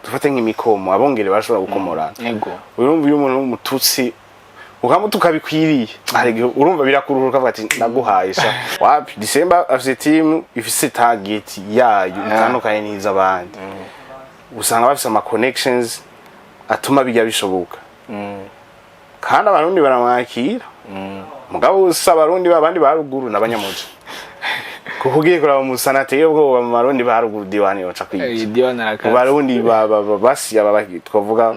dufate nk'imikomo abongere bashobora gukomorana yego urumva uyu muntu w'umututsi ukamutuka bikwiriye urumva birakururuka avuga ati ndaguhaye sha wapi December afite team ifise target yayo itandukanye n'iz'abandi usanga bafise ama connections atuma bijya bishoboka kandi abarundi baramwakira mugabo usaba abarundi babandi baruguru n'abanyamuji kuhugiye kuraba umusanateye ubwo mu barundi baruguru diwani baca kwica mu barundi basi aba twavuga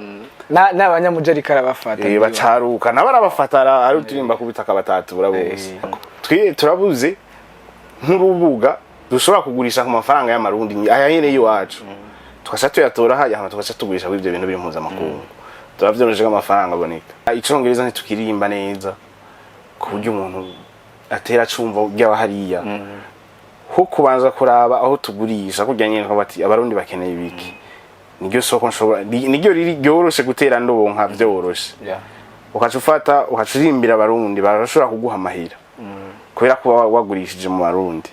n'abanyamuji ariko arabafata bacaruka n'abarabafatara ari uturimba kubitaka batatu burabose turabuze nk'urubuga dushobora kugurisha ku mafaranga y'amarundi ayahereye iwacu twasha tuyatora haya twasha tugurisha kuri ibyo bintu biri mpuzamakungu turavyoroje amafaranga aboneka icongereza ntitukirimba neza ku buryo umuntu atera cumva byaba hariya ho kubanza kuraba aho tugurisha kujya nyene bati abarundi bakeneye ibiki niryo soko nshobora niryo riri ryoroshe gutera ndobo nka vyoroshe ukacufata ukacurimbira abarundi barashobora kuguha amahira kubera ko wagurishije mu barundi.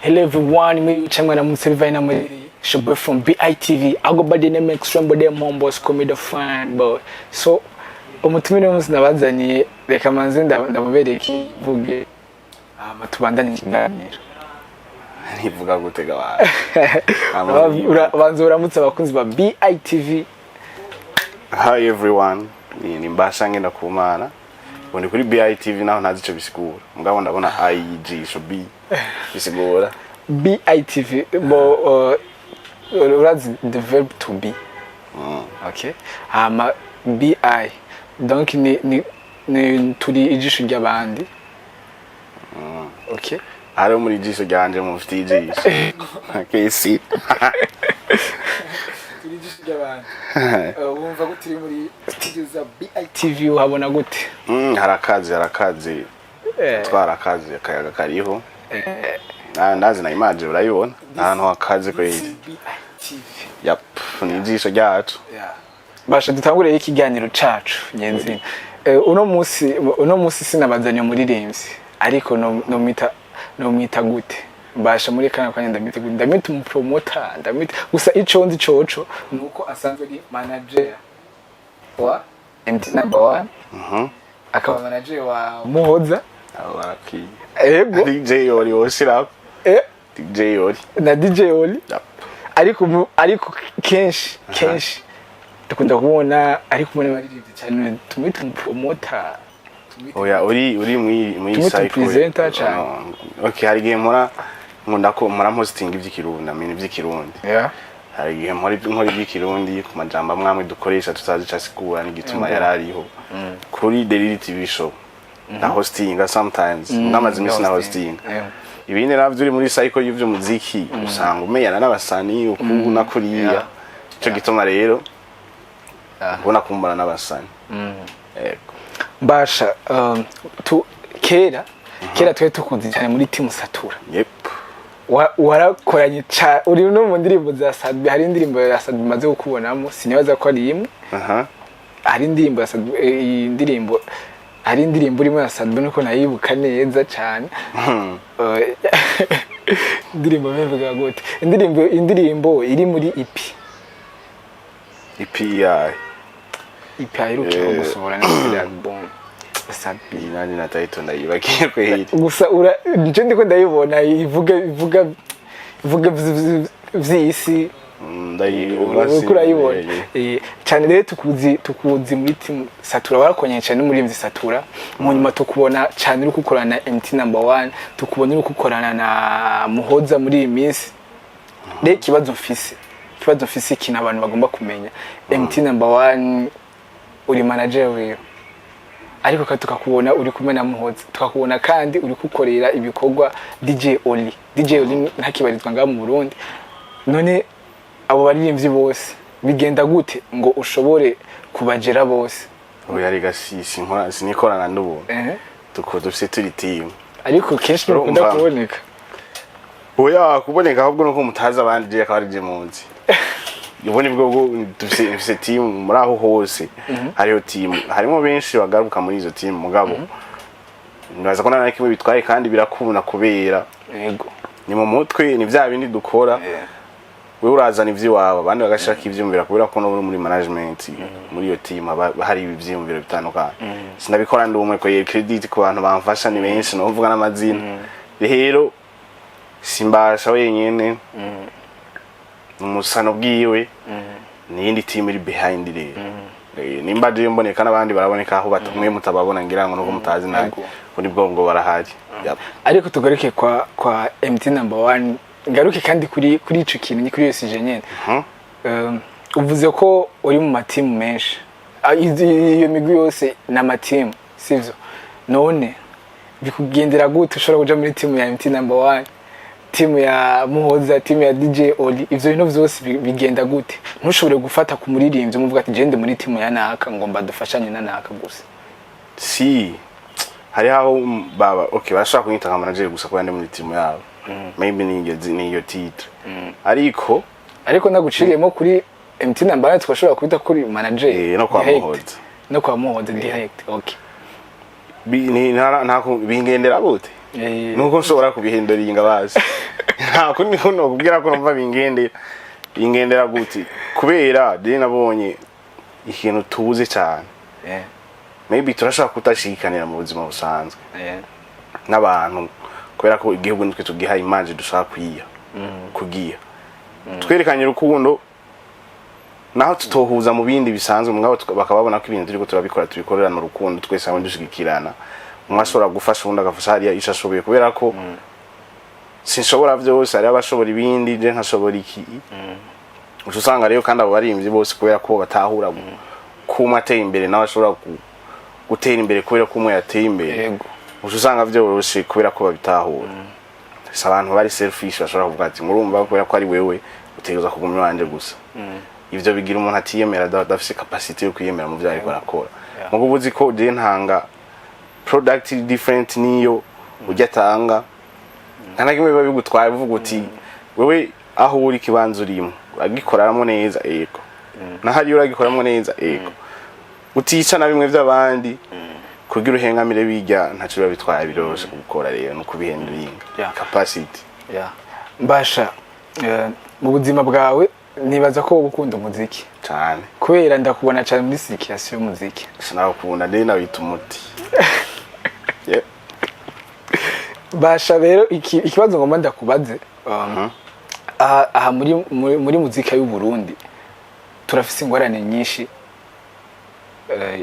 Hello everyone, me changwa na Museveni na Mwiri Shobo from BITV. I go by the name Extreme them homeboys call me the fan boy. So umutumire wose nabazaniye reka manze ndamubereke vuge tubandanye ikiganiro. Nivuga gutega wa banzo uramutse abakunzi ba BITV. Hi everyone, ni mbasha ngenda kumana. Undi kuri BITV naho ntazi ico bisigura. Mugabo ndabona IG so B bisigura BITV bo urazi the verb to be. Okay. BI donc ni turi ijisho ry'abandi. Okay. Ari muri ijisho ryanje mu mfite ijisho. Okay, see. Turi ijisho ry'abandi. Wumva ko turi muri studio za BITV uhabona gute? Harakazi. Twarakazi akayaga kariho. Ndazi na image urayibona. Ahantu hakaze kweli. Yep, ni ijisho ryacu. Basha dutangure ikiganiro cacu nyenzi. Uno musi sinabazanye umuririmbyi ariko no mwita gute? Basha muri kana kwanya ndamita umupromoter gusa ico nzi coco nuko asanzwe ari manager wa Indirimbo. Akaba manager wa Muhoza. Alaki. Ego. DJ Oli oshira. DJ Oli. Na DJ Oli. Ariko kenshi dukunda kubona ariko muri baririmbye cyane tumwita umupromoter. Oya uri muri cycle presenter cyane. Okay, hari gihe nkunda ko hosting ivy'ikirundi amene ivy'ikirundi. Hari gihe nkora ivy'ikirundi ku majambo amwe dukoresha tutazi casikura n'igituma yarariho kuri Daily TV show. Na hosting sometimes namaze imisi na hosting. Ibindi navyo uri muri cycle y'ivyo muziki usanga umeyana n'abasani ukubu na kuriya. Ico gituma rero ubona kumbana n'abasani. Basha kera twe tukunze cyane muri team Satura. Yep. Warakoranye uri no mu ndirimbo za Sadbi, hari indirimbo ya Sadbi maze gukubonamo sinibaza ko ari imwe. Hari indirimbo ya Sadbi, hari indirimbo irimo ya Sadbi nuko nayibuka neza cyane. Indirimbo bivuga gute? Indirimbo iri muri EP ayiruke gusohora na album Sadbi nani na title ndayibakiye kweli. Gusa nje ndiko ndayibona ivuga vyisi ndayibona cyane rero tukuzi muri team Satura barakonye cyane muri Satura mu nyuma tukubona cyane uri gukorana na Indirimbo, tukubona uri gukorana na Muhoza muri iyi minsi. Rero kibazo mfise kina abantu bagomba kumenya Indirimbo uri manager wewe ariko tukakubona uri kumwe na Muhoza, tukakubona kandi uri gukorera ibikorwa DJ Oli ntakibarizwa ngaho mu Burundi. None abo baririmbyi bose bigenda gute ngo ushobore kubagera bose? Oya ari gasisi nkora sinikorana n'ubu dufite turi team ariko kenshi n'ukunda kuboneka. Oya kuboneka ahubwo nuko mutaza abandi je akaba ari munsi. Yubone bwo dufite team muri aho hose hariho team harimo benshi bagaruka muri izo team mugabo nibaza ko nta kimwe bitwaye kandi birakubona kubera yego ni mu mutwe ni bya bindi dukora wewe urazana ivy'iwawe abandi bagashaka ivyumvira kubera ko no muri management muri iyo team hari ivyumviro bitandukanye sinabikora ndi umwe ko ye credit ku bantu bamfasha ni benshi no uvuga n'amazina rero simbasha wenyene umusano bwiwe n'indi team iri behind rero nimba je mboneka n'abandi baraboneka aho batumwe mutababona ngira ngo nuko mutazi nayo kuri bwongo barahari ariko tugaruke kwa MT number 1 ngaruke kandi kuri ico kintu ni kuri yose nyene uvuze ko uri mu matimu menshi iyo migwi yose na matimu sivyo none bikugendera gute ushobora kuja muri team ya MT number 1 team ya Muhoza team ya DJ Oli ivyo bintu vyose bigenda gute ntushobore gufata ku muririmbyi muvuga ati je ndi muri team ya naka ngomba dufashanye na naka gusa si hari aho baba okay barashaka kunyita nka manager gusa ko yandi muri team yabo maybe ni iyo titre ariko naguciriyemo kuri MT number 1 twashobora kwita kuri manager no kwa Muhoza direct okay nako bingendera gute nuko nshobora kubihinduringa bazi nako niko nokubwira ko numva bingendera gute kubera je nabonye ikintu tubuze cyane maybe turashaka kutashikanira mu buzima busanzwe n'abantu kubera ko igihugu nitwe tugiha image dushaka kugiya twerekanye urukundo naho tutohuza mu bindi bisanzwe mugabo bakababona ko ibintu turiko tubikorerana urukundo twese hamwe dushigikirana umwashobora gufasha undi agafasha hariya ishashoboye kubera ko sinshobora vyose ari abashobora ibindi je nkashobora iki usanga rero kandi abo barimvye bose kubera ko batahura kuma ateye imbere nawe ashobora gutera imbere kubera ko umwe yateye imbere usanga vyoroshe kubera ko babitahura abantu bari selfish bashobora kuvuga ati murumva kubera ko ari wewe utegereza kugumya wanje gusa ivyo bigira umuntu atiyemera adafise capacity yo kwiyemera mu vyari barakora mugo ubuzi ko je ntanga product different niyo ujya tanga kana kimwe biba bigutwaye uvuga uti wewe aho uri kibanzo urimo agikoraramo neza ego nahari uragikoramo neza ego utica na bimwe by'abandi kugira uhengamire bijya ntaco biba bitwaye biroshe gukora rero no kubihenduringa capacity mbasha mu buzima bwawe nibaza ko ukunda umuziki cyane kubera ndakubona cyane muri circulation y'umuziki sinakubona ndende nabita umuti basha rero ikibazo ngomba ndakubaze aha muri muzika y'u Burundi turafise ingorane nyinshi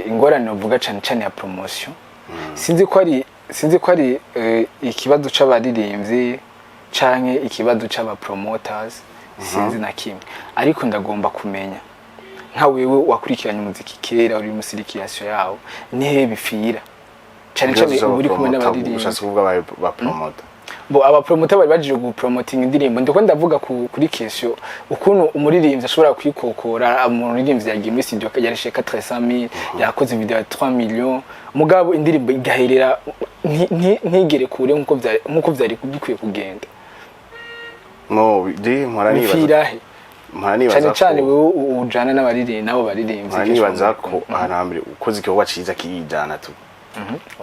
ingorane uvuga cyane ya promotion sinzi ko ari ikibazo c'abaririmbyi canke ikibazo c'aba promoters sinzi na kimwe ariko ndagomba kumenya nka wewe wakurikiranye umuziki kera uri mu circulation yawo nihe bifira cyane uri kumwe n'abaririmbyi ushaka kuvuga ba promoter bo aba promoter bari baje gupromoting indirimbo ndiko ndavuga kuri question ukuntu umuririmbyi ashobora kwikokora umuririmbyi yagiye muri studio yarishe 400,000 yakoze video ya 3 millions mugabo indirimbo igaherera ntigere kure nkuko byari kubikwiye kugenda no ndi muranibaza cyane wewe ujana n'abaririmbyi nabo baririmbyi muranibaza ko ahanambere ukoze ikibazo ciza kirijana tu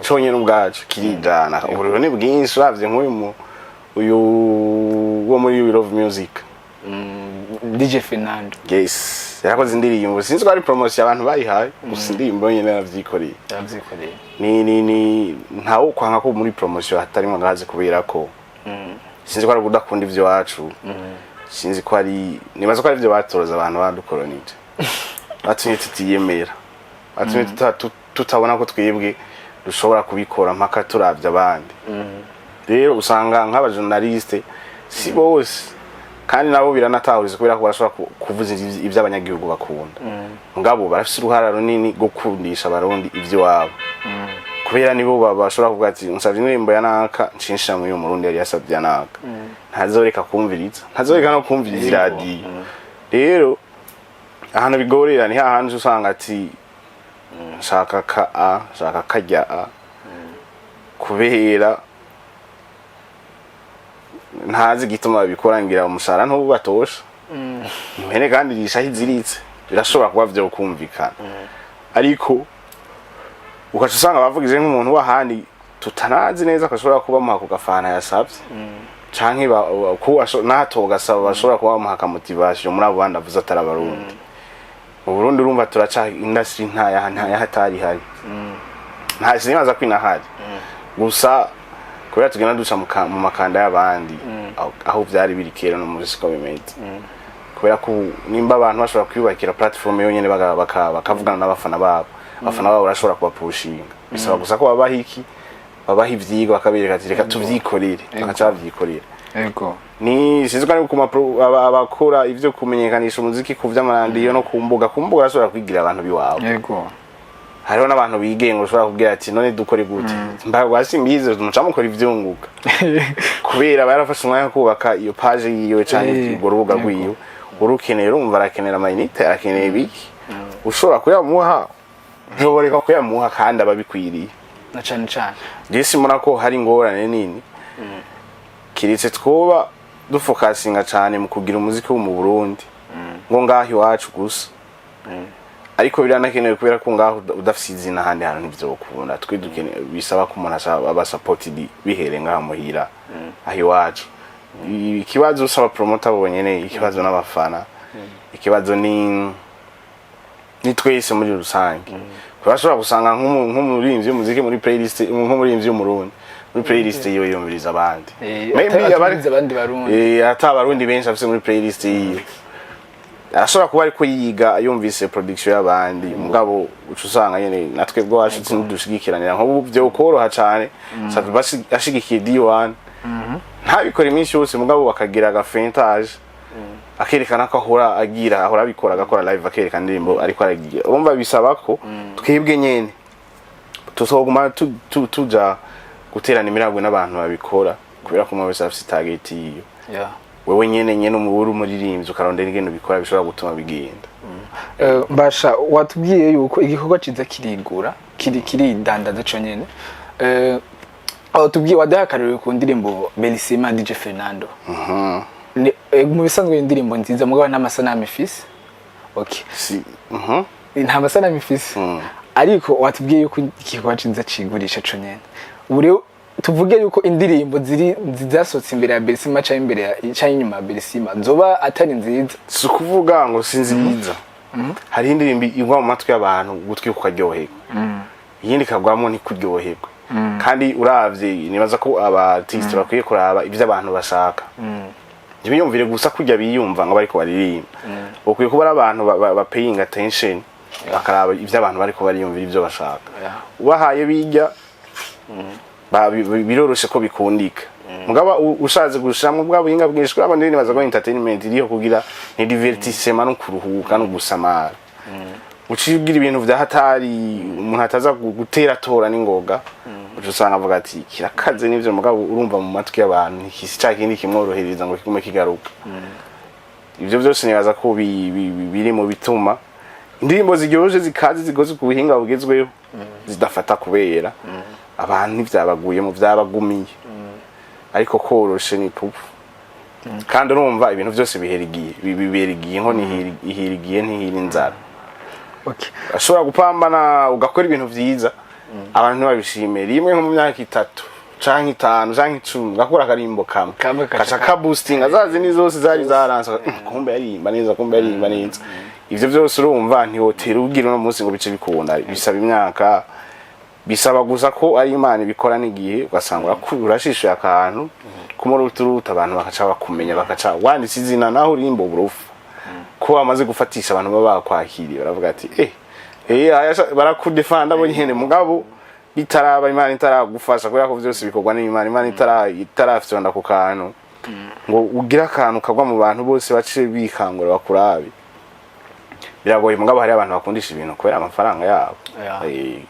chonye n'ubwacu kirijana uburiro ni bwinshi uravye nk'uyu wo muri We Love Music DJ Fernando yes yarakoze indirimbo sinzi ko ari promotion abantu bayihaye gusa indirimbo nyene navyikoreye ni ntawo kwanga ko muri promotion hatarimo ngaze kubera ko sinzi ko ari kudakunda ivyo wacu sinzi ko ari nibaza ko ari ivyo batoroza abantu badukolonije batumye tutiyemera batumye tutabona ko twebwe dushobora kubikora mpaka turavye abandi rero usanga nk'abajournaliste si bose kandi nabo biranatahuriza kubera ko barashobora kuvuza ivyo abanyagihugu bakunda ngabo barafise uruhara runini gukundisha abarundi ivyo wabo kubera nibo bashobora kuvuga ati nsavye indirimbo ya naka nshinsha mu Murundi yari yasavye naka ntazoreka kumviriza ntazoreka no kumviriza iradiyo rero ahantu bigorera ni hahandi usanga ati shaka kajya kubera ntazi gituma babikora ngira umushara ntubatosha impene kandi rishaho iziritse birashobora kuba vyo kumvikana ariko ukaca usanga bavugije nk'umuntu wahandi tutanazi neza ko ashobora kuba muha ku gafana yasavye canke ko nato gasaba bashobora kuba muha ka motivation muri abo bandi avuze atari abarundi mu Burundi urumva turaca industry ntaya hatari hari nta sinibaza ko inahari gusa kubera tugenda duca mu makanda y'abandi aho vyari biri kera no muri siko bimeze kubera ko nimba abantu bashobora kwiyubakira platform yonyene bakavugana n'abafana babo abafana babo barashobora kubapushinga bisaba gusa ko babaha ivyigwa bakabereka ati reka tuvyikorere bakaca bavyikorera yego ni sizwa ni abakora ivyo kumenyekanisha umuziki ku vy'amaradiyo no kumbuga bashobora kwigira abantu biwabo yego hariho n'abantu bigenga ushobora kubwira ati none dukore gute mbagwa simbize tumuca mukora ivyunguka kubera barafashe umwanya kubaka iyo page yiwe cyane urwo rubuga rwiwe urukeneye urumva arakenera amayinite arakeneye biki ushobora kuyamuha ntiboreka kuyamuha kandi ababikwiriye na cyane Jesi murako hari ngorane nini kiritse twoba dufokasinga cyane mu kugira umuziki wo mu Burundi ngo ngahi wacu gusa ariko biranakenewe kubera ko ngaho udafite izina handi hantu ntivyokubona twe dukeneye bisaba ko umuntu aba supported bihere ngaho muhira ahi wacu ikibazo usaba promoter bonyene ikibazo n'abafana ikibazo ni twese muri rusange kubashobora gusanga nk'umurimvyi w'umuziki muri playlist nk'umurimvyi w'umurundi muri playlist yiwe yumviriza abandi maybe abandi barundi atabarundi benshi afise muri playlist yiwe ashobora kuba ariko yiga yumvise production y'abandi mugabo ucusanga nyene natwe bwo washitse n'udushigikiranira nko byo koroha cyane sabe ashigikiye D1 ntabikora iminsi yose mugabo bakagira agafentage akerekana ko ahora bikora agakora live akerekana indirimbo ariko aragiye urumva bisaba ko twebwe nyene tuzoguma tuja guterana imiragwe n'abantu babikora kubera ko mwese afite target yiyo wewe nyene umuburu umuririmbyi ukarondera ingene bikora bishobora gutuma bigenda basha watubwiye yuko igikorwa ciza kirigura kiri dandaza cyo nyene aho tubwiye wadahakaririwe ku ndirimbo Belisima DJ Fernando mu bisanzwe indirimbo nziza mugabo n'amasanamu ifise okay nta masanamu ifise ariko watubwiye yuko igikorwa ciza cigurisha cyo nyene ubu tuvuge yuko indirimbo zidasotse imbere ya Belisima cyangwa imbere ya inyuma ya Belisima nzoba atari nziza si kuvuga ngo sinziza hari indirimbo igwa mu matwi y'abantu gutwi kukaryoherwa iyindi kagwamo ntikuryoherwa kandi uravye nibaza ko abartiste bakwiye kuraba ivyo abantu bashaka ntibiyumvire gusa kujya biyumva ngo bariko baririmba ukwiye kuba abantu ba paying attention bakaraba ivyo abantu bariko bariyumvira ivyo bashaka ubahaye bijya biroroshe ko bikundika mugaba ushaze gushamwe bwa buhinga bwishwe abandi nibaza ko entertainment iriho kugira ni divertissement no kuruhuka no gusamara ucigira ibintu vya hatari umuntu ataza gutera tora n'ingoga usanga avuga ati kirakaze n'ivyo mugabo urumva mu matwi y'abantu ntikisi cyakindi kimworohereza ngo kigume kigaruka ivyo byose nibaza ko biri mu bituma indirimbo ziryoje zikaze zigoze ku buhinga bugezweho zidafata kubera abantu nivyabaguye mu vyabagumiye ariko koroshe ni pupu kandi urumva ibintu byose biberigiye nko ihirigiye ntihira inzara ashobora gupambana ugakora ibintu vyiza abantu babishimira rimwe nko mu myaka 3 canke 5 canke 10 gakora akarimbo kamwe kaca ka boosting azazi ni zose zari zaransa kumbe yarimba neza ivyo byose urumva ntihotera ugira no munsi ngo bice bikunda bisaba imyaka bisaba gusa ko ari Imana ibikora n'igihe ugasanga urashishuye akantu kumuruturuta abantu bakaca bakumenya bakaca wanditse izina naho urimbo burufu ko amaze gufatisha abantu baba bakwakiriye baravuga ati barakudefanda bo nyene mugabo bitaraba Imana itaragufasha kubera ko byose bikorwa n'Imana itarafitonda ku kantu ngo ugira akantu kagwa mu bantu bose baciye bikangura bakurabe biragoye mugabo hari abantu bakundisha ibintu kubera amafaranga yabo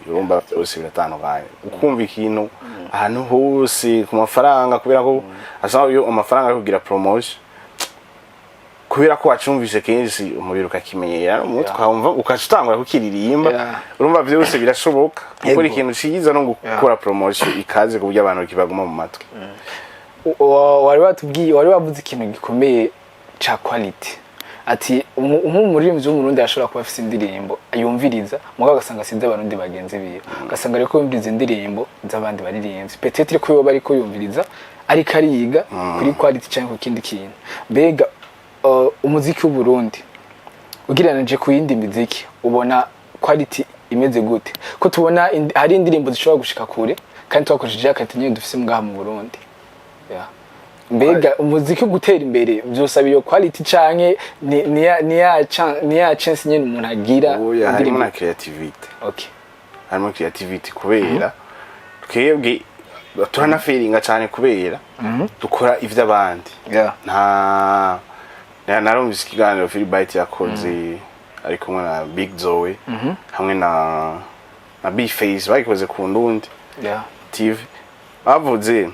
urumva byose biratandukanye ukumva ikintu ahantu hose ku mafaranga kubera ko asaba iyo amafaranga ari kugira promotion kubera ko wacumvise kenshi umubiri ukakimenyera umutwe ukawumva ukacitangura kukiririmba urumva byose birashoboka gukora ikintu ciza no gukora promotion ikaze ku buryo abantu kibaguma mu matwi wari wavuze ikintu gikomeye cha quality ati umuririmbyi w'umurundi ashobora kuba afite indirimbo yumviriza mugabo ugasanga sinzi abarundi bagenzi biwe ugasanga ariko yumviriza indirimbo z'abandi baririmbyi peut-être ko yoba ariko yumviriza ariko ariga kuri quality cyangwa ku kindi kintu mbega umuziki w'Uburundi ugiranije ku yindi muziki ubona quality imeze gute ko tubona hari indirimbo zishobora gushika kure kandi twakoresheje akatinyo dufise mwaha mu Burundi mbega umuziki gutera imbere byosaba iyo quality canke ni ya chance nyene umuntu agira harimo na creativity harimo creativity kubera twebwe turana feelinga cyane kubera dukora ivy'abandi narumvise ikiganiro Philbite yakoze ari kumwe na Big Zoe hamwe na B-Face bayikoze ku Ndundi TV bavuze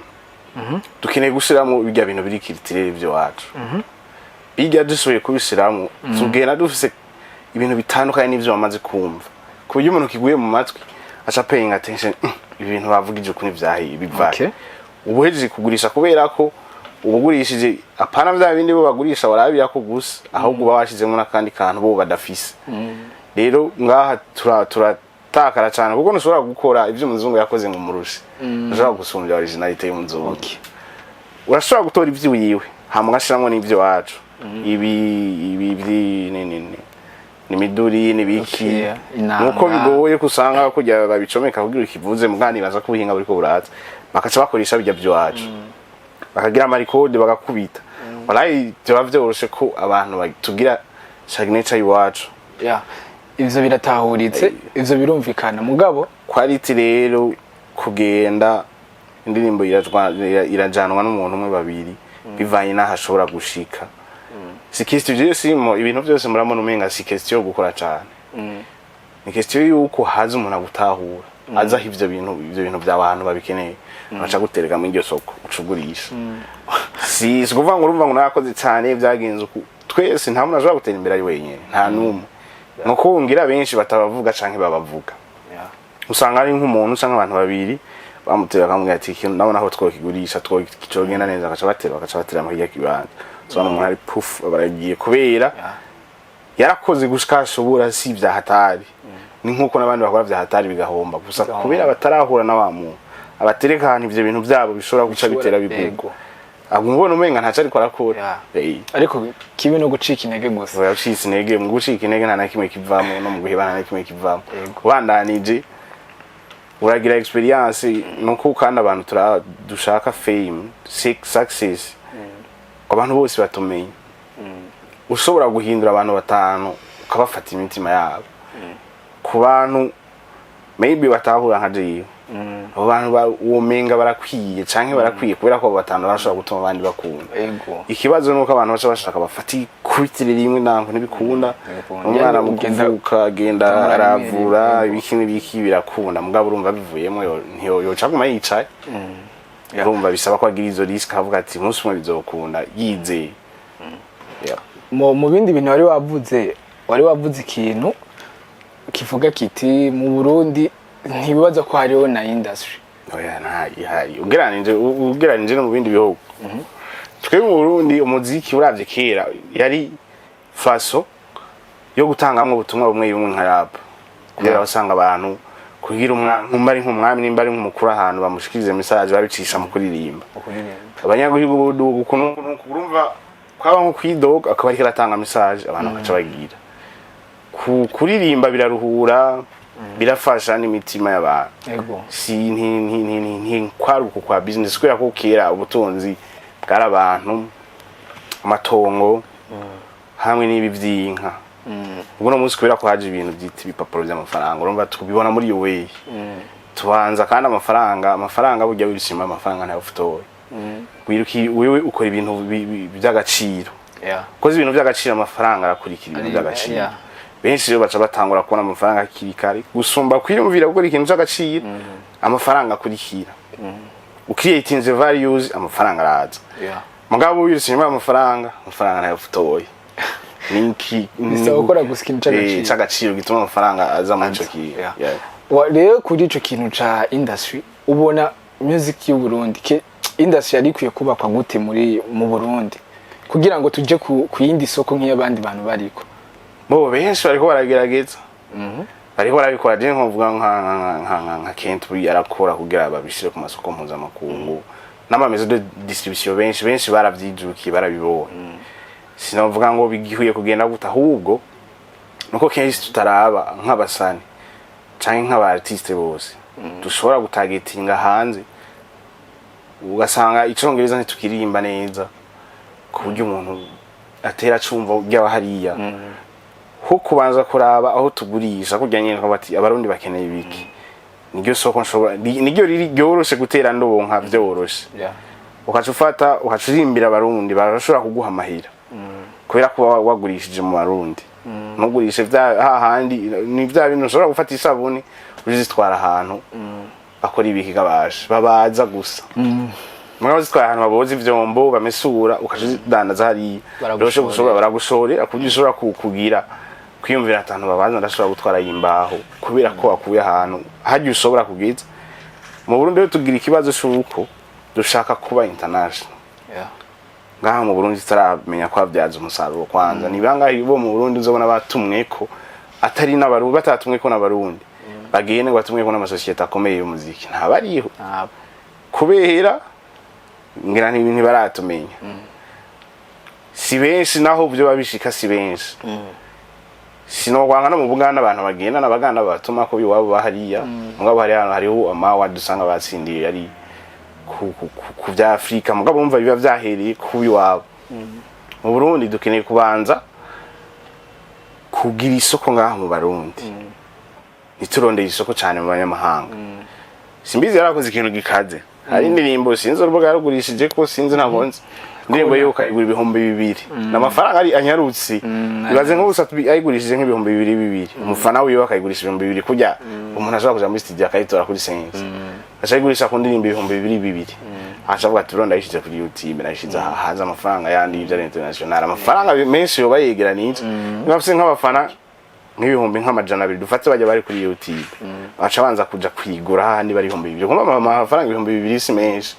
dukeneye gushiramo bijya bintu biri kiritirere byo wacu bijya dusoye kubishiramo tugenda dufise ibintu bitandukanye n'ivyo bamaze kumva ku buryo umuntu kiguye mu matwi acha paying attention ibintu bavugije kuri vyahi bivake ubuhejeje kugurisha kubera ko ubugurishije apana vya bindi bo bagurisha barabira ko gusa ahubwo bawashizemo nakandi kantu bo badafise rero ngaha turatakara cyane kuko ntushobora gukora ivyo umuzungu yakoze ngo murushi ushobora gusumbya originality y'umuzungu urashobora gutora ivyo wiwe hamugashiramo n'ivyo wacu ibi ni miduri ni biki nuko bigoye kusanga kujya babicomeka kugira ikivuze muganiraza ko buhinga buriko buraza bakaca bakoresha bijya byo wacu bakagira amarikode bagakubita walayi byoroshe ko abantu batugira signature yiwacu ivyo biratahuritse ivyo birumvikana mugabo quality rero kugenda indirimbo irajanwa n'umuntu umwe babiri bivanye n'ahashobora gushika si question je simo ibintu byose muramona umenga si question yo gukora cyane ni question yuko haza umuntu agutahura aza ivyo bintu by'abantu babikeneye baca gutereka mu iryo soko ucugurisha si kuvuga ngo urumva ngo nakoze cyane byagenze uko twese nta muntu ashobora gutera imbere ari wenyine nta numwe nuko ngira benshi batabavuga canke babavuga usanga ari nk'umuntu canke abantu babiri bamutera kamwe ati ikintu nabona aho twokigurisha twokigenda neza bakaca batera mu hirya kibanza so umuntu ari proof baragiye kubera yarakoze gushika ashobora si bya hatari ni nkuko nabandi bakora bya hatari bigahomba gusa kubera batarahura na wa muntu abatereka ahantu ivyo bintu byabo bishobora guca bitera bigugo abumubona umenga ntaca ariko arakora ariko kibe no gucika intege gusa yacitse intege mu gucika intege nta nakimwe kivamo no mu guhebana nakimwe kivamo ubandanije uragira experience nuko kandi abantu dushaka fame success abantu bose batumenye ushobora guhindura abantu batanu ukabafata imitima yabo ku bantu maybe batahura nka jeyo abantu umenga barakwiye canke barakwiye kubera ko batanu bashobora gutuma abandi bakunda ikibazo nuko abantu bacha bashaka bafati kwitire rimwe nanko ntibikunda umwana mukuvuka agenda aravura ibikini biki birakunda mugabo urumva bivuyemo yoca kuma yicaye urumva bisaba ko agira izo risk avuga ati umunsi umwe bizokunda yizeye mu bindi bintu wari wavuze ikintu kivuga kiti mu Burundi ntibibaza ko hariho na industry oya ntayi ugeranije no mu bindi bihugu twe mu Burundi umuziki uravye kera yari faso yo gutangamwe ubutumwa bumwe bumwe nka rap kubera basanga abantu kugira umwami nk'umwami nimba ari nk'umukuru ahantu bamushikirize message babicisha mu kuririmba abanyagihugu urumva kwaba nko kwidoga akaba ari kiratanga message abantu bakaca bagira kuririmba biraruhura birafasha n'imitima y'abantu si kwaruko kwa business kubera ko kera ubutunzi bw'arabantu amatongo hamwe n'ibi vy'inka ubwo no munsi kubera ko haje ibintu byita ibipapuro by'amafaranga urumva tubibona muri yo way tubanza kandi amafaranga burya wishima amafaranga ntayo futoye wiruki wewe ukora ibintu by'agaciro koze ibintu by'agaciro amafaranga arakurikira ibintu by'agaciro benshi rero baca batangura kubona amafaranga kirikari gusumba kwiyumvira gukora ikintu cy'agaciro amafaranga akurikira ucreating the values amafaranga araza mugabo wishima amafaranga ntayo futoye ninki nisokora gusikinca cy'agaciro gituma amafaranga aza mu cyo kiya rero kuri ico kintu ca industry ubona music y'u Burundi ke industry yari kwiye kubakwa gute mu Burundi kugira ngo tuje ku yindi soko nk'iyabandi bantu bariko bo benshi bariko baragerageza bariko barabikora je nkovuga nka Kent yarakora kugira babishire ku masoko mpuzamakungu n'amamezo de distribution benshi baravyijukiye barabibona sinovuga ngo bigihuye kugenda guta ahubwo nuko kenshi tutaraba nk'abasani canke nk'aba artiste bose dushobora gutagetinga hanze ugasanga icongereza ntitukirimba neza ku buryo umuntu atera cumva byaba hariya ho kubanza kuraba aho tugurisha kujya nyine bati abarundi bakeneye ibiki niryo soko nshobora niryo riri ryoroshe gutera ndonka byoroshe ukacufata ukacurimbira abarundi barashobora kuguha amahira kubera ko wagurishije mu barundi nugurishe vya hahandi ni vya bintu ushobora gufata isabuni uzitwara ahantu bakora ibiki gabasha babaza gusa mwana uzitwara ahantu baboza ivyombo bamesura ukazidandaza hari roshe gushobora baragushorera akubishobora kukugira kwiyumvira atanu babanza ndashobora gutwara yimbaho kubera ko wakuye ahantu haje ushobora kugiza mu Burundi rero tugira ikibazo cy'uko dushaka kuba international ngaha mu Burundi tutaramenya ko bavyaza umusaruro kwanza ni bangahe bo mu Burundi uzobona batumweko atari n'abarundi batatumweko n'abarundi bagene batumweko n'amasosiyete akomeye y'umuziki ntabariho kubera ngira n'ibintu baratumenya si benshi naho byo babishika si benshi sinogwanga no mu Buganda abantu bagenda n'abaganda batuma ko biwabo bahariya mugabo hariho amawa dusanga batsindiye ari ku bya Afrika mugabo bumva biba byahereye ku biwabo mu Burundi dukeneye kubanza kugira isoko ngaha mu Barundi niturondeye isoko cyane mu banyamahanga simbizi yarakoze ikintu gikaze hari indirimbo sinzi urubuga yarugurishije ko sinzi ntabonze Indirimbo yo kayigura ibihumbi 2 n'amafaranga ari anyarutse bibaze nk'ubusa ayigurishije nk'ibihumbi 2 umufana wiwe akayigurisha ibihumbi 2 kujya umuntu ashaka kuja muri studio akayitora kuri sense ashayigurisha ku ndirimbo ibihumbi 2 ashavuga ati ronda yishize kuri YouTube nashize haza amafaranga yandi y'ibya international amafaranga menshi yo bayegeranije nibafise nk'abafana nk'ibihumbi nk'amajana 2 dufate bajya bari kuri YouTube aca banza kuja kwigura handi bari ibihumbi 2 kumva amafaranga ibihumbi 2 si menshi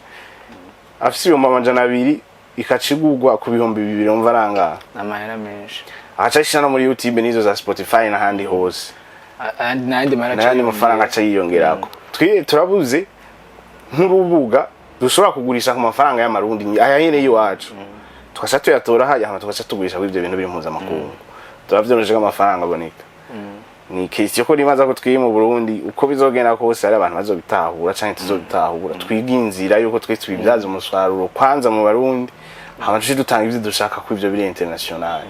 afise ibihumbi amajana 2 ikacigurwa ku bihumbi 2 umvaranga amahera menshi aca no muri YouTube nizo za Spotify na handi hose nandi mafaranga aca yiyongerako turabuze nk'urubuga dushobora kugurisha ku mafaranga y'amarundi ayahene yiwacu tukasha tuyatora hajya tukasha tugurisha ibyo bintu biri mpuzamakungu turavyoneje amafaranga aboneka ni kesi ko rimaza ko twiye mu Burundi uko bizogenda kose ari abantu bazobitahura canke tuzobitahura twiginzira yuko twe twibyaza umusaruro kwanza mu Barundi abantu dutanga ivyo dushaka ku ivyo biri international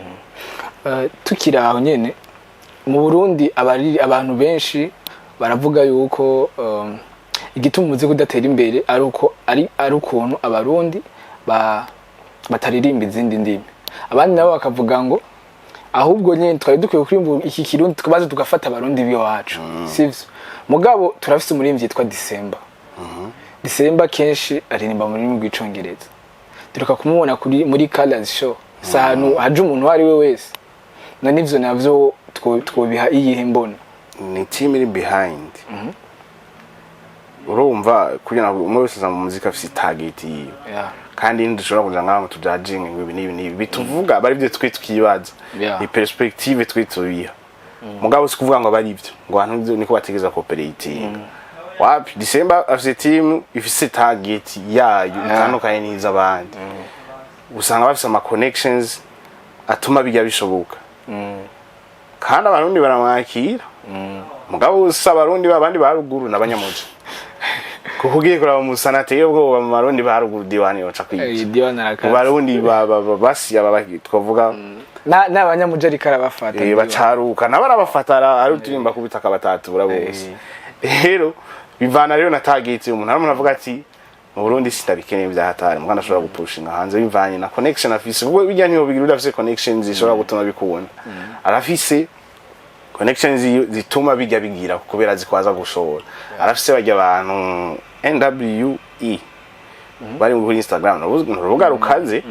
tukira aho nyene mu Burundi abantu benshi baravuga yuko igituma umuze kudatera imbere ari ukuntu abarundi bataririmba izindi ndimi abandi nabo bakavuga ngo ahubwo nyene twari dukwiye kurimba iki kirundi tukabaza tugafata abarundi biyo wacu sivyo mugabo turafise umurimvyi yitwa Disemba kenshi aririmba mu rurimi rw'icongereza duruka kumubona muri Colors Show sahanu haje umuntu ari we wese none ivyo navyo twobiha iyihe mbona ni team iri behind urumva kugira ngo umwe wese mu muzika afise target yiwe kandi ndushobora kuja ngaho tujudging ibi bituvuga bari byo twibaza ni perspective twitubiha mugabo sikuvuga ngo bari byo ngo abantu niko bategeza cooperating wapi December afise team ifise target yayo itandukanye n'iza abandi usanga bafise ama connections atuma bijya bishoboka kandi abarundi baramwakira mugabo usaba abarundi babandi baruguru n'abanyamuji kuhugiye kuraba musanate yobwo mu Barundi baruguru diwani yoca kwica mu Barundi basi twavuga n'abanyamuji ari karabafata bacaruka nabarabafatara ari utirimba kubitaka batatura bose rero bivana rero na target umuntu aramuntu avuga ati mu Burundi sitabikeneye byahatari mwana ashobora gupushinga hanze bivanye na connection afise ubwo bijya niho bigira udafise connections zishobora gutuma bikubona arafise connections zituma bijya bigira kubera zikwaza gushora arafise bajya abantu NWE bari muri Instagram urubuga rukaze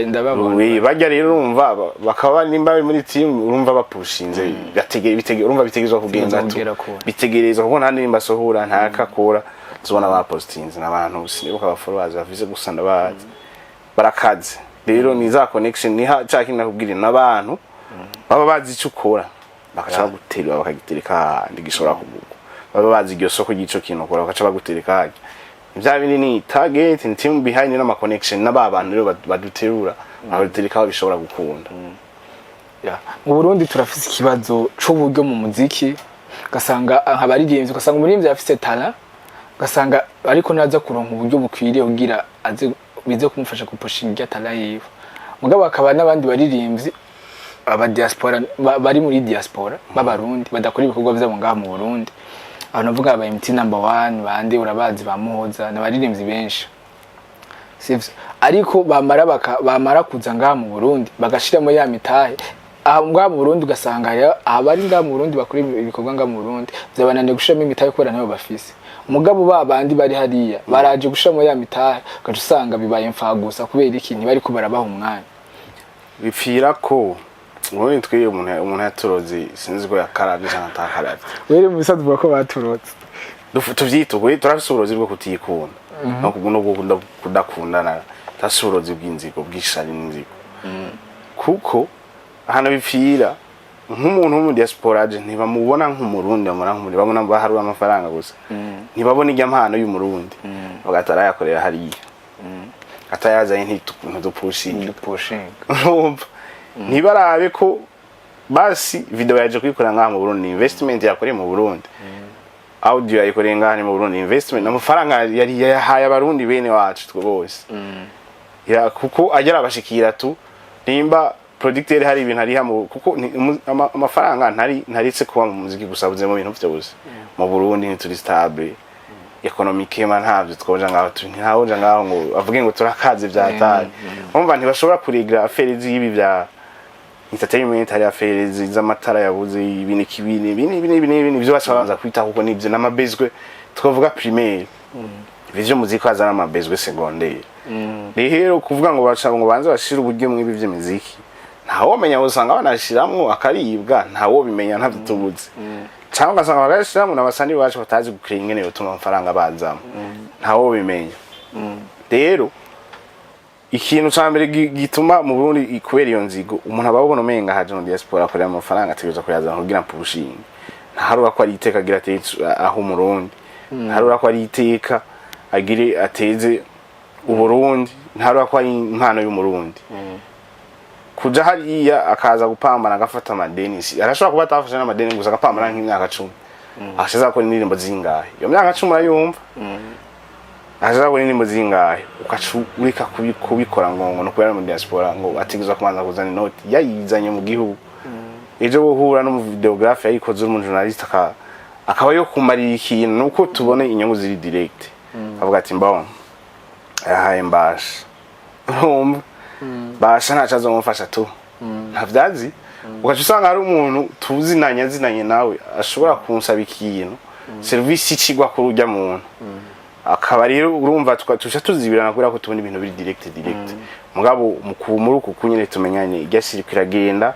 ndababona bajya rero urumva bakaba nimba muri team urumva bapushinze urumva bitegezwa kugenza bitegerezwa kuko nta nimba sohura nta kakora zibona ba postings n'abantu sinibuka ba followers bafise gusa ndabazi barakaze rero ni za connection ni cya kintu nakubwira n'abantu baba bazi icyo ukora bakaca baguterura bakagitereka ahandi gishobora kugurwa baba bazi iryo soko ry'ico kintu ukora bakaca bagutereka ahandi ibya bindi ni target ni team behind n'ama connection n'aba bantu rero baduterura badutereka aho bishobora gukunda. Mu Burundi turafise ikibazo c'uburyo mu muziki gasanga abaririmbyi ugasanga umuririmbyi afise talent gasanga ariko naza kuronka uburyo bukwiriye kugira aze bize kumufasha kupushinga talent yiwe mugabo akaba n'abandi baririmbyi aba diaspora bari muri diaspora b'abarundi badakora ibikorwa byabo ngaha mu Burundi abantu bavuga aba MT number 1 bande urabazi bamuhoza n'abaririmbyi benshi sivyo ariko bamara kuza ngaha mu Burundi bagashiramo ya mitahe ngaha mu Burundi ugasanga abari ngaha mu Burundi bakora ibikorwa ngaha mu Burundi byabananiye gushiramo imitahe kubera nayo bafise mugabo babandi bari hariya baraje gushiramo ya mitahe gacu usanga bibaye mfagusa kubera iki ntibari ko barabaha umwanya bipfira ko ubundi twiye umuntu yaturoze sinzi ko yakarabye cyangwa atakarabye were mu bisanzwe bako baturotse tuvyita we turafise uburozi bwo kutikunda no kudakundana tasurozi bw'inzigo bwishari n'inzigo kuko hano bipfira nk'umuntu mu diaspora aje ntibamubona nk'umurundi babona baharuye amafaranga gusa ntibabona ijya mpano y'umurundi bagatara yakorera hariya atayazanye ntidupushinga ntibarabe ko basi video yaje kwikorera ngaha mu Burundi investment yakoreye mu Burundi audio yayikoreye ngaha mu Burundi investment n'amafaranga yari yahaye abarundi bene wacu twe bose ya kuko agera abashikira tu nimba producteur hari ibintu ari hamwe kuko amafaranga ntaritse kuba mu muziki gusa buze mu bintu byose mu Burundi ni turi stable economique man havyo twoja ngaho ntahoja ngaho ngo avuge ngo turakaze byataye umva ntibashobora kurigra affaire z'ibi bya entertainment hari affaire z'amatara yabuze ibintu byo bacabanza kwita kuko nibyo namabezwe twavuga primaire ivyo muziki azana amabezwe secondaire rero kuvuga ngo banze bashira uburyo mu ibi by'imiziki ntawo menya usanga banashiramwo akaribwa ntawo bimenya ntavyo tubuze cyangwa gasanga bagashiramwo nabasani bacu batazi gukira ingene yotuma amafaranga bazamo ntawo bimenya rero ikintu cyambere gituma mu Burundi ikubera iyo nzigo umuntu ababona umenga haje no diaspora akorera amafaranga ategereza kuyazana kugira mpushinga ntaharura ko ari iteka agira aho umurundi ntaharura ko ari iteka agire ateze uburundi ntaharura ko ari impano y'umurundi kuja hariya akaza gupambana agafata amadeni arashobora kuba atafashe n'amadeni gusa agapambana nk'imyaka 10 ashaza ko indirimbo zingahe iyo myaka 10 urayumva ashaza ko indirimbo zingahe ukacurika kubikora ngo no kubera mu diaspora ngo atigizwa kumanza kuzana inoti yayizanye mu gihugu ejo buhura no mu videographe yayikoze umuntu journalist akaba yo kumarira ikintu nuko tubone inyungu ziri direct avuga ati mbona yahaye mbasha basha ntacazo mufasha tu ntavyazi ugaca usanga hari umuntu tuzinanye nawe ashobora kunsaba ikintu service ikigwa ku rujya muntu akaba rero urumva tuca tuzibirana kubera ko tubona ibintu biri direct mugabo muri uku kunyene tumenyanye igasiri kiragenda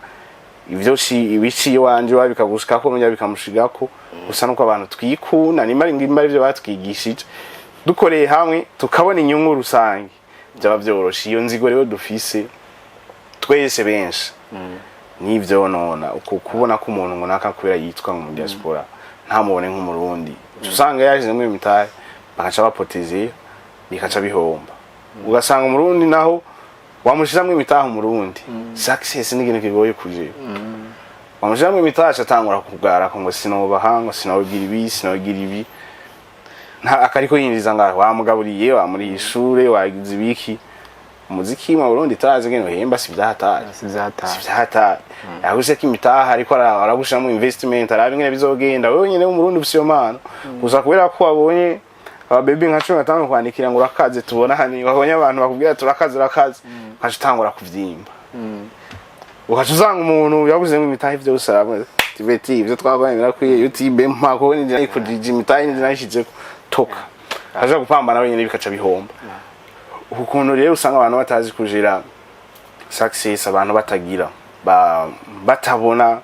ivyo ibiciye wanje wabikagushika ko n'ujya bikamushigako gusa nuko abantu twikuna nimari ivyo batwigishije dukoreye hamwe tukabona inyungu rusange byaba byoroshe iyo nzigo rero dufise twese benshi nivyo nona ukubona ko umuntu ngo naka kubera yitwa mu diaspora nta mubone nk'umurundi usanga yaje mu mitaye bakaca bapoteze bikaca bihomba ugasanga umurundi naho wamushizamwe imitahe umurundi success n'igene kigoye kuje wamushizamwe imitahe atangura kugara ko ngo sinobahanga sinogira ibi nta akariko yinjiza ngaho wamugaburiye wamuri ishure wagize ibiki umuziki mu Burundi taze gene hemba sivyahataye yahuse kimitaha ariko aragushamo investment arabe ngene bizogenda wewe nyene mu Burundi busiyo mano gusa kubera ko wabonye ababebe nka 15 kwandikira ngo urakaze tubona hani babonye abantu bakubwira turakaze ukashitangura kuvyimba ukacuzanga umuntu yabuze mu imitahe byose aramwe tibeti ivyo twaganira kuri YouTube mpako n'injira ikudije imitahe n'injira yashizeko toka aje gupambana wenyene bikaca bihomba ukuntu rero usanga abantu batazi kujira success abantu batagira batabona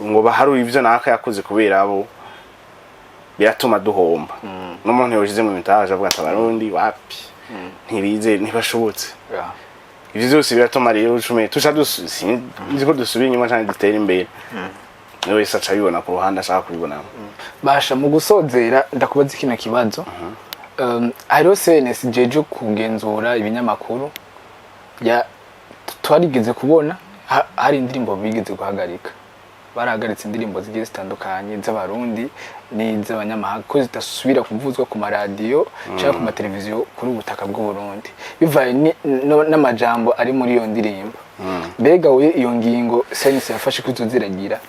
ngo baharu ivyo naka yakoze kubera abo biratuma duhomba n'umuntu yoshize mu mitaje avuga ati abarundi wapi ntibize ntibashobotse ivyo byose biratuma rero ucume tusha nzi ko dusubira inyuma cyane dutera imbere niwe wese aca bibona ku ruhande ashaka kubibonamo. Basha mu gusozera ndakubaza kino kibazo hariho CNS jeje kugenzura ibinyamakuru ya twarigeze kubona hari indirimbo bigeze guhagarika, barahagaritse indirimbo zigiye zitandukanye z'abarundi n'iz'abanyamahanga ko zitasubira kuvuzwa ku maradiyo cyangwa ku mateleviziyo kuri ubutaka bw'u Burundi bivaye n'amajambo ari muri iyo ndirimbo. Mbega we iyo ngingo CNS yafashe kuzoziragira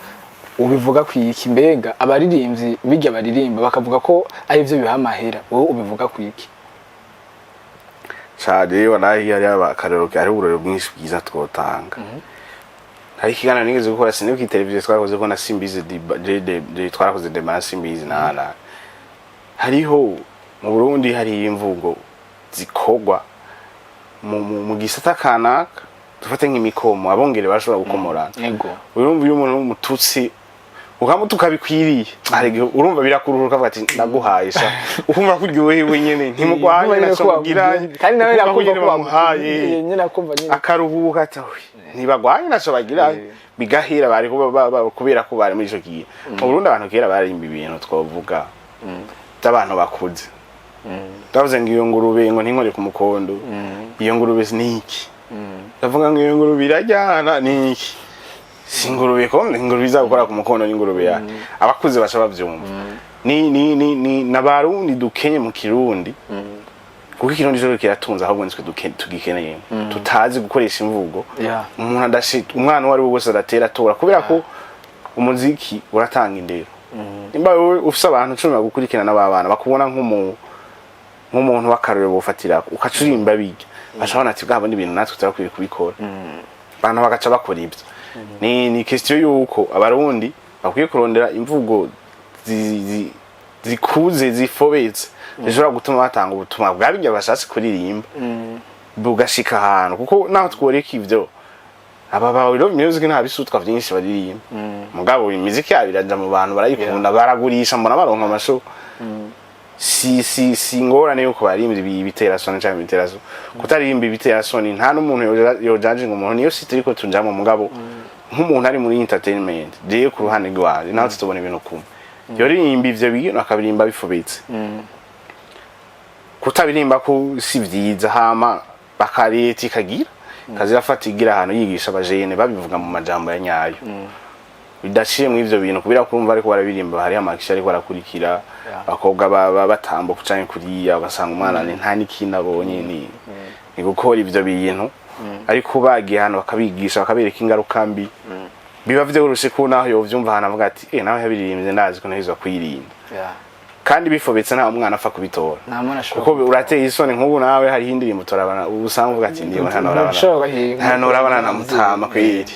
ubivuga kwiki? Mbega abaririmbyi bijya baririmba bakavuga ko ari byo biha amahera, wowe ubivuga kwiki? Cyane wanahi yari abakarero ari uburero bwinshi bwiza twotanga. Hari kigana nigeze gukora sinibiki televiziyo twakoze ko na Simbizi de twarakoze de na Simbizi na hariho mu Burundi hari imvugo zikogwa mu gisata kanaka dufate nk'imikomo abongere bashobora gukomorana. Yego urumva uyu muntu w'umututsi ukamutuka bikwiriye urumva birakururuka avuga ati ndaguhayisha ukumva kuryohewe nyene ntimugwanye nasobagira kandi nawe yakumva ko bamuhaye nyene akumva nyene akaruhuka tawe ntibagwanye nasobagira bigahira bari kubera ko bari muri ico gihe. Mu Burundi abantu kera barimba ibintu twovuga by'abantu bakuze ndavuze ngo iyo ngurube ngo ntinkore ku mukondo iyo ngurube niki ndavuga ngo iyo ngurube irajyana niki singurube ko ingurube izakora ku mukondo n'ingurube ya abakuze basha bavyumva ni nabarundi dukenye mu Kirundi kuko Kirundi cyo kiratunza ahubwo nitwe tugikeneye tutazi gukoresha imvugo umuntu adashita umwana wari wose adatera tora kubera ko umuziki uratanga indero nimba ufise abantu 10 bagukurikirana n'abana bakubona nk'umuntu w'akarore bofatira ukacurimba bijya bashobora ati bwabo n'ibintu natwe turakwiye kubikora abantu bagaca bakora ibyo. Ni question yuko abarundi bakwiye kurondera imvugo zikuze zifobetse zishobora gutuma batanga ubutumwa bwabijya bashatse kuririmba bugashika ahantu kuko naho tworeka ivyo aba bawiro music nta bisutwa byinshi baririmba mugabo imiziki yabiraja mu bantu barayikunda baragurisha mbona baronka amasho si ngorane yuko baririmba ibiterasoni cyangwa ibiteraso kutaririmba ibiterasoni nta n'umuntu yojaje ngo umuntu niyo sitiriko tunjamo mugabo nk'umuntu ari muri entertainment je ku ruhande rwaje naho tutobona ibintu kumwe yoririmba ivyo bintu akabirimba bifubitse kutabirimba ko si vyiza hama bakareti kagira kazirafatigira ahantu yigisha abajene babivuga mu majambo ya nyayo bidaciye mu ivyo bintu kubira kurumva ariko barabirimba hari amakisha ariko barakurikira bakobwa batambo kucanye kuriya basanga umwana nta nikina abonye ni gukora ivyo bintu ariko bagiye hano bakabigisha bakabereka ingaruka mbi biba vyoroshe ko naho yovyumva hana avuga ati nawe yabiririmbye ndazi ko nahizo kwirinda kandi bifobetse nta umwana afa kubitora kuko urateye isoni nk'ubu nawe hari indirimbo turabana ubusanga uvuga ati ndiye hano urabana na mutama kwiri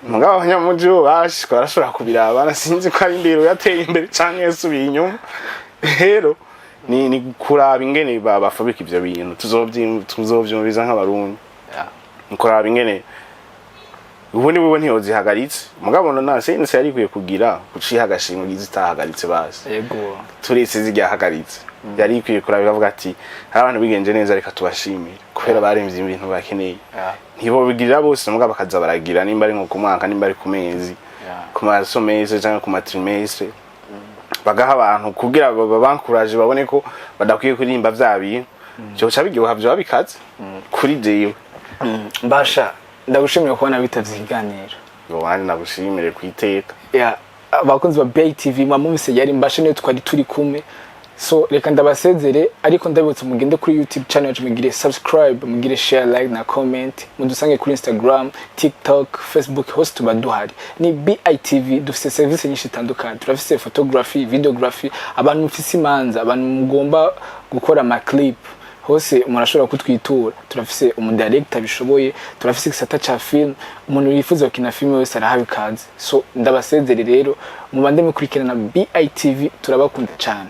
mugabo abanyamuji bo bashika barashobora kubiraba sinzi ko ari indero yateye imbere canke yasubiye inyuma rero ni kuraba ingene bafabika ivyo bintu tuzovyumviza nk'abarundi kuraba ingene ubundi bwo ntiyozihagaritse mugabo none sense yari kwiye kugira kuciha agashimwe gizitahagaritse basi yego turetse zijyahagaritse yari kwiye kuraba bavuga ati abantu bigenje neza reka tubashimire kubera baremvye ibintu bakeneye ntibo bigirira bose mugabo bakaza baragira nimba ari nko ku mwaka nimba ari ku mezi ku masomese cyangwa ku matrimestre bagaha abantu kugira babankuraje babone ko badakwiye kuririmba vyabi cyo cabiryoha vyo bikaze kuri jewe Mbasha ndagushimira kubona bitavye ikiganiro Yohani nagushimire kwiteka abakunzi ba BTV mamumse yari Mbasha niyo twari turi kumwe so reka ndabasezere ariko ndabibutse mugende kuri YouTube channel yacu mugire subscribe mugire share like na comment mudusange kuri Instagram TikTok Facebook hose tuba duhari ni BITV dufite service nyinshi zitandukanye turafise photography videography abantu mufise imanza abantu mugomba gukora ama clip hose murashobora kutwitura turafise umudirector bishoboye turafise gisata cha film umuntu yifuza gukina film wese arahawe kazi so ndabasezere rero mubande mukurikirana BITV turabakunda cyane.